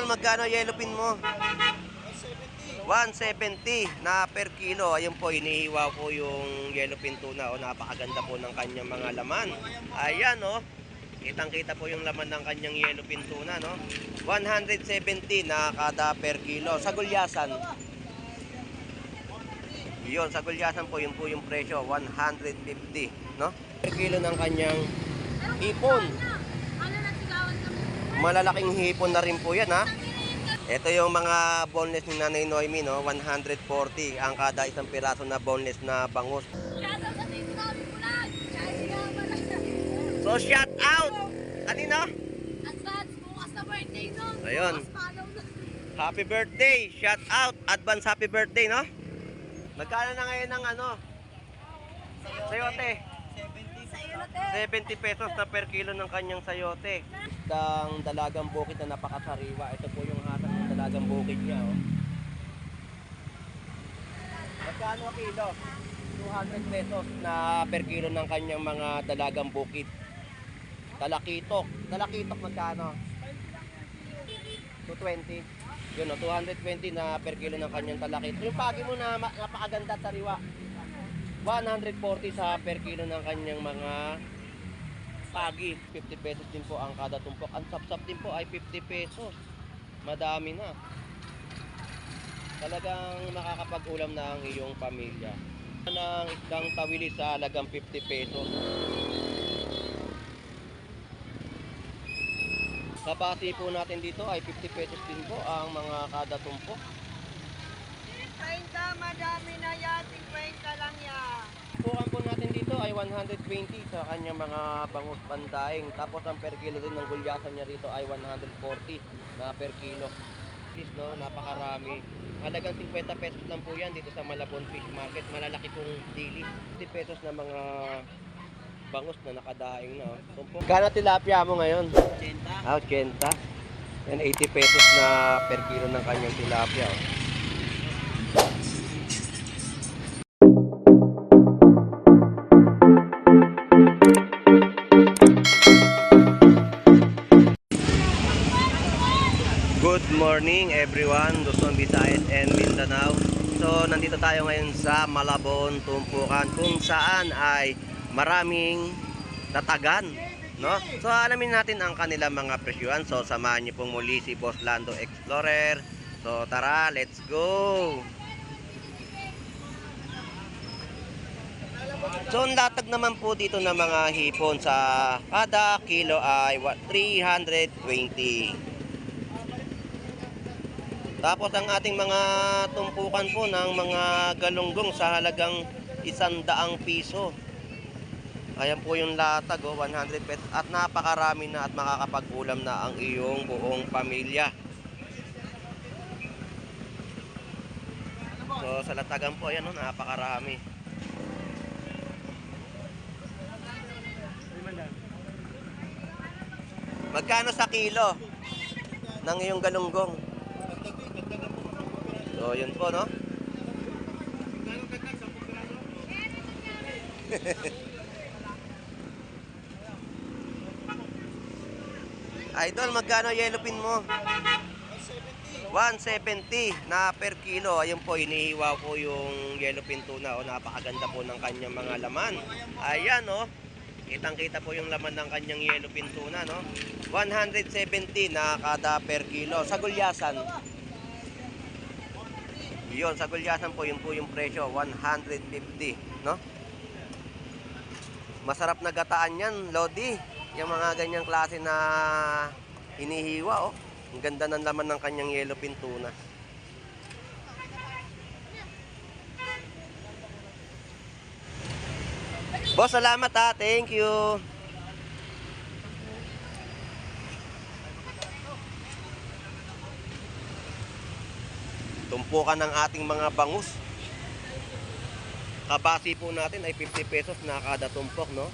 magkano yellow pin mo? 170 na per kilo. Ayun po, inihiwa po yung yellow pin tuna. O, napakaganda po ng kanyang mga laman. Ayan, o. Kitang-kita po yung laman ng kanyang yellow pin tuna, no? 170 na kada per kilo. Sa gulyasan, yun, sa gulyasan po, yun po yung presyo, 150, no? Per kilo ng kanyang hipon. Malalaking hipon na rin po yan, ha? Ito yung mga boneless ni Nanay Noemi, no? 140 ang kada isang piraso na boneless na bangus. So, shout out! Kanino? Advance, bukas na birthday, no? Ayun. Happy birthday! Shout out! Advance happy birthday, no? Magkano na ngayon ng ano? Sayote? 70 pesos na per kilo ng kanyang sayote. Ang dalagang bukid na napakasariwa. Ito po yung hatag ng dalagang bukid niya, oh. Magkano kilo? 200 pesos na per kilo ng kanyang mga dalagang bukid. Talakitok. Talakitok magkano? 220. Yun, 220 na per kilo ng kanyang talakitok. Yung pagi mo na napakaganda at sariwa. 140 sa per kilo ng kanyang mga pagi. 50 pesos din po ang kada tumpok. Ang sapsap din po ay 50 pesos. Madami na. Talagang makakapag-ulam na ang iyong pamilya. Ng isdang tawili sa halagang 50 pesos. Sa bati po natin dito ay 50 pesos din po ang mga kada tumpok. 50, madami na yan. 50 lang yan. Pukan po natin dito ay 120 sa kanyang mga bangus pandaing. Tapos ang per kilo din ng gulyasan niya rito ay 140 na per kilo. Please, no, napakarami. Halagang 50 pesos lang po yan dito sa Malabon Fish Market. Malalaki pong dili. 50 pesos na mga bangus na nakadaing na. Oh. Gano tilapia mo ngayon? 80. Ah, 80. And 80 pesos na per kilo ng kanyang tilapia. Oh. Good morning everyone, Luzon, Visayas and Mindanao. So nandito tayo ngayon sa Malabon, Tumpukan, kung saan ay maraming tatagan, no? So alamin natin ang kanilang mga presyuhan. So samahan niyo pong muli si Boss Lando Explorer. So tara, let's go! So ang latag naman po dito ng mga hipon sa kada kilo ay 320. Tapos ang ating mga tumpukan po ng mga galunggong sa halagang 100 piso. Ayan po yung latag, oh, 100 pesos. At napakarami na at makakapag-ulam na ang iyong buong pamilya. So sa latagan po, ayan, oh, napakarami. Magkano sa kilo ng iyong galunggong? So, yun po, no? Idol, magkano yellow pin mo? 170 na per kilo. Ayun po, inihiwa po yung yellow pin tuna. O, napakaganda po ng kanyang mga laman. Ayan, no? Kitang-kita po yung laman ng kanyang yellow pin tuna, no? 170 na kada per kilo. Sa gulyasan, yun, sa gulyasan po, yun po yung presyo, 150, no? Masarap na gataan yan, Lodi. Yung mga ganyang klase na hinihiwa, oh. Ang ganda ng laman ng kanyang yellow pin tuna. Boss, salamat ha. Thank you. Tumpukan ng ating mga bangus. Kabasi po natin ay 50 pesos na kada tumpok, no?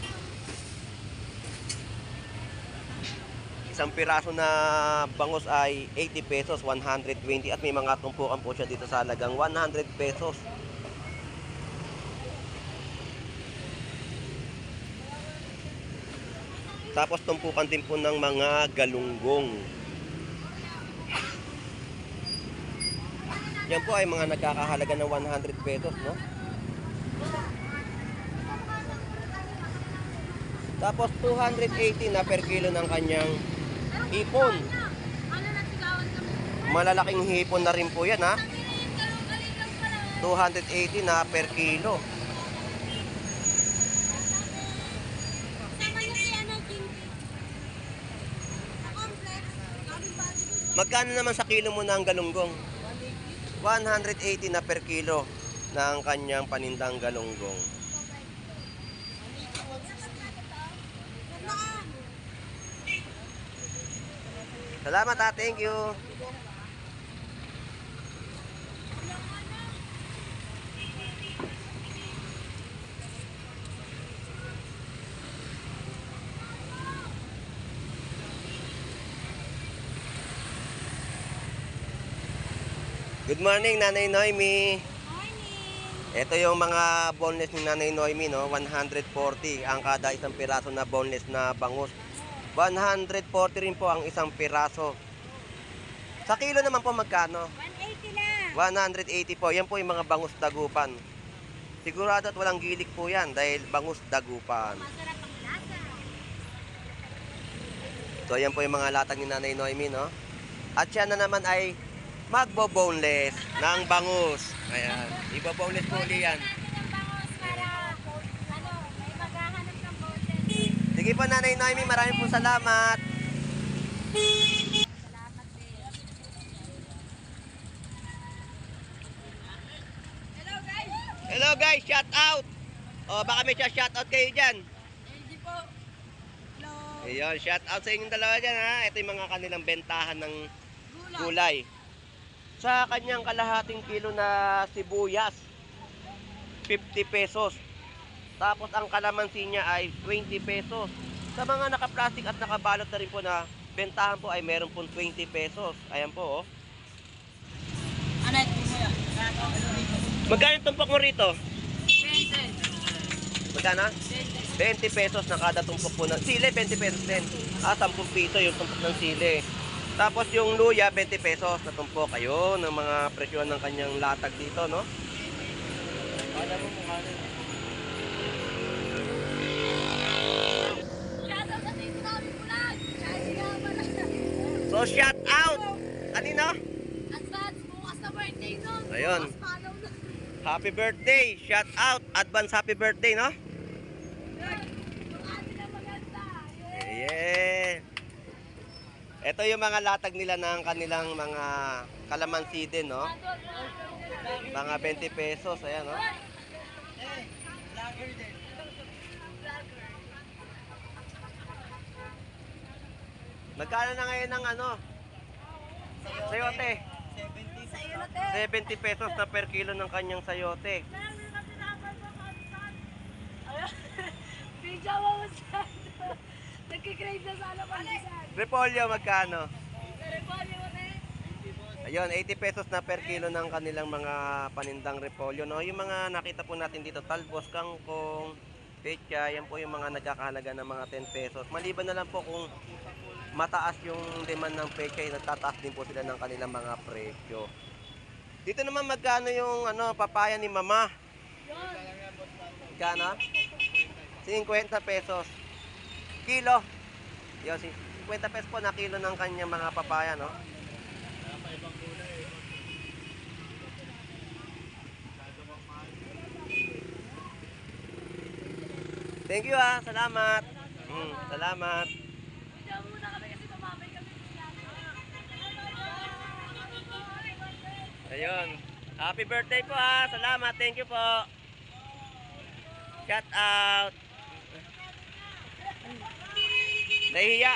Isang piraso na bangus ay 80 pesos, 120. At may mga tumpukan po siya dito sa halagang 100 pesos. Tapos tumpukan din po ng mga galunggong. Yan po ay mga nagkakahalaga ng 100 pesos, no? Tapos 280 na per kilo ng kanyang hipon. Malalaking hipon na rin po yan, ha? 280 na per kilo. Magkano naman sa kilo mo ng galunggong? 180 na per kilo ng kanyang panindang galunggong. Salamat, ha. Thank you. Good morning, Nanay Noemi. Ito yung mga boneless ni Nanay Noemi, no? 140 ang kada isang piraso na boneless na bangus. 140 rin po ang isang piraso. Sa kilo naman po magkano? 180 lang. 180 po. Yan po yung mga bangus dagupan. Sigurado at walang gilik po yan dahil bangus dagupan. Masarap ang lasa. So yan po yung mga latag ni Nanay Noemi, no? At siya na naman ay magbo-boneless ng bangus. Ayan. Ibo-boneless po ulit yan. Natin ang bangos para may maghahanap ng boneless. Sige po, Nanay Noemi, maraming po salamat. Salamat din. Hello guys! Hello guys, shout out. O baka may shout out kayo dyan. Hindi po. Hello. Ayun, shout out sa inyong dalawa dyan, ha. Ito yung mga kanilang bentahan ng Gulay. gulay. Sa kanyang kalahating kilo na sibuyas, 50 pesos. Tapos ang kalamansi niya ay 20 pesos. Sa mga naka-plastic at nakabalot na rin po na bentahan po ay meron pong 20 pesos. Ayan po, oh. Ano ito mo yan? Magkano yung tumpok mo rito? 20. Magkano? 20 pesos na kada tumpok po ng sili, 20 pesos din. 10 piso yung tumpok ng sili. Tapos yung luya, 20 pesos na tumpok. Ayun, ang mga presyo ng kanyang latag dito, no? Alam mo mukha na. Shoutout sa dito namin bulag. So, shout out! Kanino? Advance bukas na birthday no? Ayun. Bukas follow na. Happy birthday! Shout out! Advance happy birthday, no? Yung atin na maganda. Yeah! Ito yung mga latag nila ng kanilang mga kalamansi din, no? Mga 20 pesos, ayan, no? Magkano na ngayon ng ano? Sayote. Sa iyo na te. 70 pesos na per kilo ng kanyang sayote. Video mo sa nagkikrave na sana palisan. Repolyo, magkano? Repolyo mo te. Ayun, 80 pesos na per kilo ng kanilang mga panindang repolyo, no? Yung mga nakita po natin dito, talbos, kangkong, pecha, yan po yung mga nagkakahalaga ng mga 10 pesos. Maliban na lang po kung mataas yung demand ng pecha, nagtataas din po sila ng kanilang mga presyo. Dito naman magkano yung ano, papaya ni Mama? Magkano? 50 pesos. Kilo. Yun, 50 pesos po na kilo ng kanyang mga papaya, no? Thank you, ha. Salamat. Salamat. Video muna kami kasi tumamay kami. Ayun. Happy birthday po, ha. Salamat. Thank you po. Shout out. Nahihiya.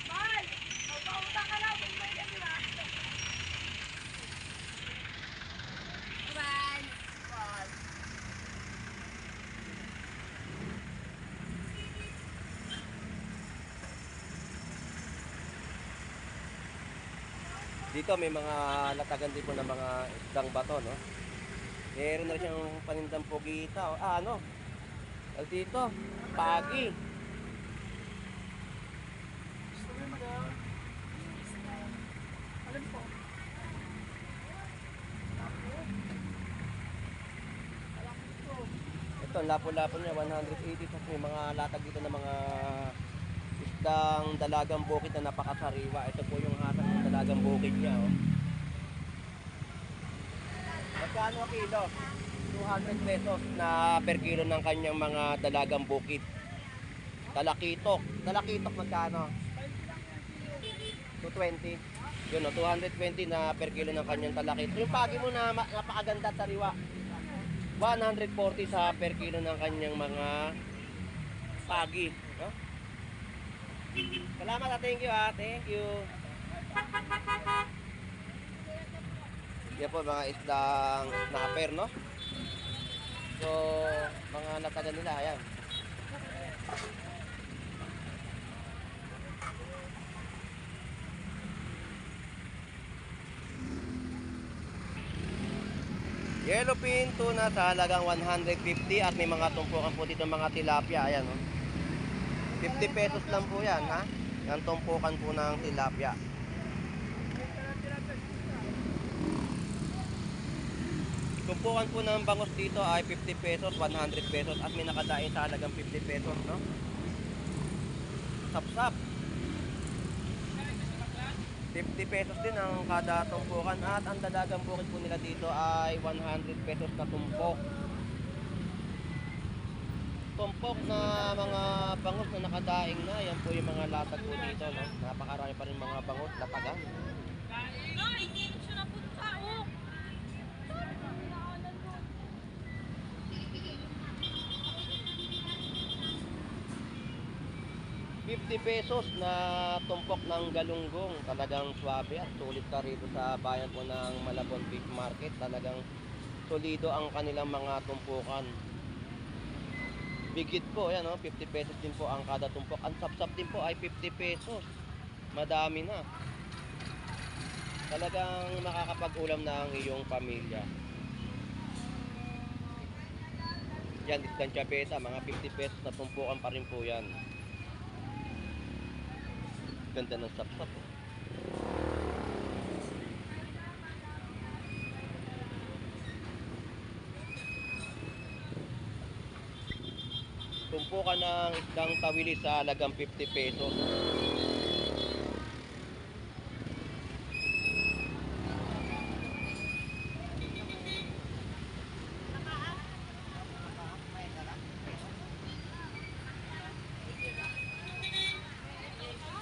Mahal! Magpautang ka lang. May kasi na. Mahal! Mahal! Dito may mga latagan din po ng mga isdang bato, no? Meron na rin siyang panindang pugita. Ano? Dito, pagi. Alin po? Ito, ang lapo-lapo niya, 180. Tapos may mga latag dito na mga isdang dalagang bukid na napakasariwa. Ito po yung hatag ng dalagang bukid niya. Oh. Magkano ang kilo? 200 pesos na per kilo ng kanyang mga dalagang bukid. Talakitok. Talakitok magkano? 220. Yun, no, 220 na per kilo ng kanyang talakitok. Yung pagi mo na napakaganda at sariwa. 140 sa per kilo ng kanyang mga pagi. No? Salamat, thank you ha. Thank you. Yan po mga isdang snapper, no? So, mga nataga nila, ayan. Yellowfin tuna sa halagang 150 at may mga tumpukan po dito mga tilapia, ayan, no? 50 pesos lang po yan, ha? Yan tumpukan po ng tilapia. Tumpukan po ng bangus dito ay 50 pesos, 100 pesos at may nakadain sa halagang 50 pesos, no? Sapsap. 50 pesos din ang kada tumpukan at ang dalagang bukid po nila dito ay 100 pesos na tumpok. Tumpok na mga bangus na nakadaing na, yan po yung mga latag po dito, no? Napakarami pa rin mga bangus, latagan. Ay, hindi ko siya napunta, oh. 50 pesos na tumpok ng galunggong. Talagang swabe at sulit ka rito sa bayan po ng Malabon Fish Market. Talagang solido ang kanilang mga tumpukan. Bigit po, yan, no? 50 pesos din po ang kada tumpok. Ang sapsap din po ay 50 pesos. Madami na. Talagang makakapag-ulam na ang iyong pamilya. Yan, isdang chapeta, mga 50 pesos na tumpukan pa rin po yan. Ganda ng sapsap. Oh. Tumpukan ng isdang tawili sa halagang 50 pesos.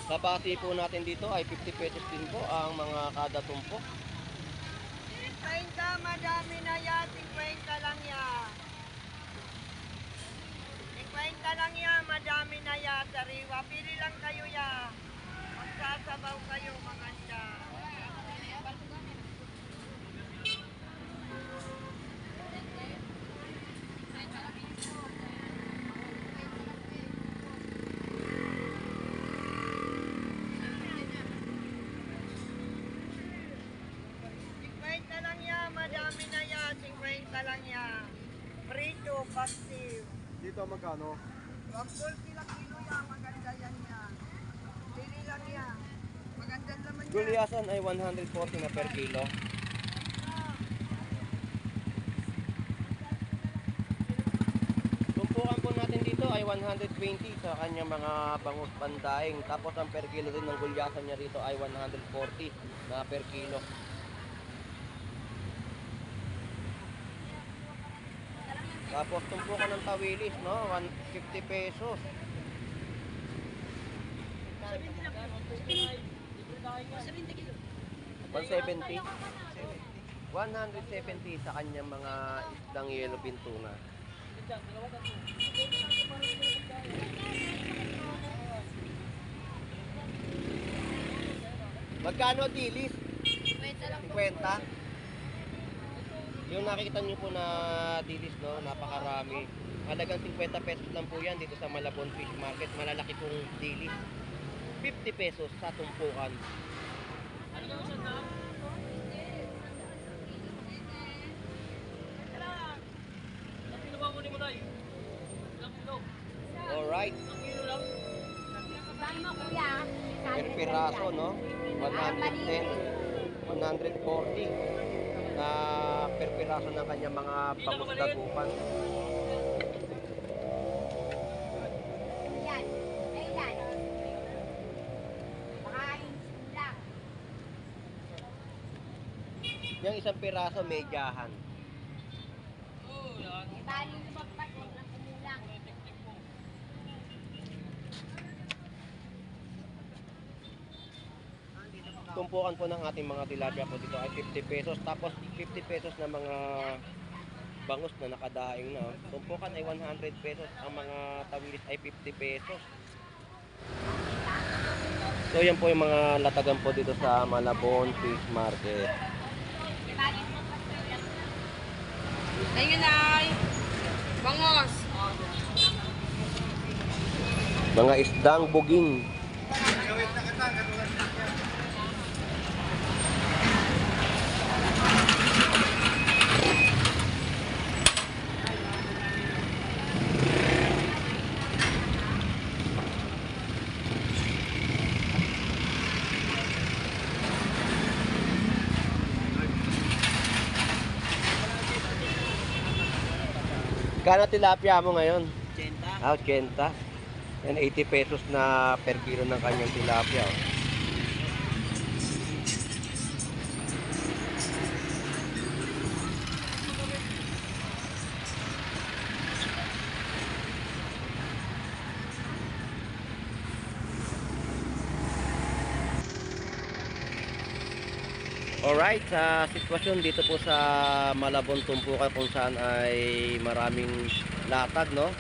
Sa pati po natin dito ay 50 pesos din po ang mga kada tumpok. 50, madami na yan. 50 lang yan. 50 lang yan, madami na yan. Sariwa, pili lang kayo yan. Magsasabaw kayo, maganda. Madami na yan, 50 lang yan. Prito, pastil. Dito magkano? 140 lang kilo yan, maganda yan yan. Pili lang yan. Maganda naman yan. Gulyasan ay 140 na per kilo. Tumpukan po natin dito ay 120 sa kanyang mga bangus pandaing. Tapos ang per kilo din ng gulyasan niya rito ay 140 na per kilo. Tapos tumpukan ng tawilis, no? 150 pesos. 170. 170 sa kanyang mga isdang yellowfin tuna. Magkano dilis? 50. Yung nakikita nyo po na dilis, no, napakarami. Halagang 50 pesos lang po yan dito sa Malabon Fish Market. Malalaki pong dilis. 50 pesos sa tumpukan. Alright. Saan mo, kuya? Per piraso, no? 110, 140 na per piraso ng kanyang mga bangus dagupan. Yung isang piraso, medyahan. Bali lumagpas, huwag lang kumulang. Tumpukan po ng ating mga tilapia po dito ay 50 pesos. Tapos 50 pesos na mga bangus na nakadaing na. Tumpukan ay 100 pesos. Ang mga tawilis ay 50 pesos. So yan po yung mga latagan po dito sa Malabon Fish Market. Ayun ay. Bangos. Mga isdang buging. Kano tilapia mo ngayon? 80. Ah, 80. Yan, 80 pesos na per kilo ng kanyang tilapia. Oh. Alright, sa sitwasyon dito po sa Malabon Tumpukan kung saan ay maraming latag, no?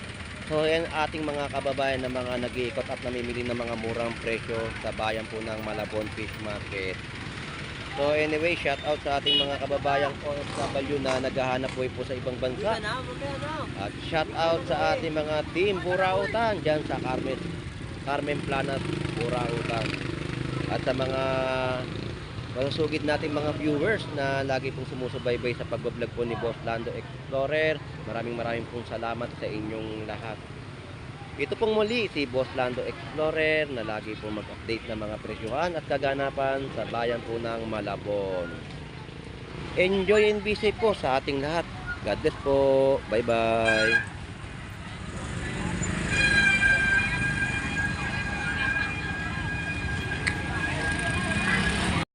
So yan ating mga kababayan na mga nag-iikot at namimili ng mga murang presyo sa bayan po ng Malabon Fish Market. So anyway, shout out sa ating mga kababayang OFW na naghahanap buhay po sa ibang bansa. At shout out sa ating mga team Burautan dyan sa Carmen Planas, Burautan. At sa mga masusugid natin mga viewers na lagi pong sumusubaybay sa pagbablog po ni Boss Lando Explorer. Maraming pong salamat sa inyong lahat. Ito pong muli si Boss Lando Explorer na lagi pong mag-update ng mga presyuhan at kaganapan sa bayan po ng Malabon. Enjoy and be safe po sa ating lahat. God bless po. Bye bye.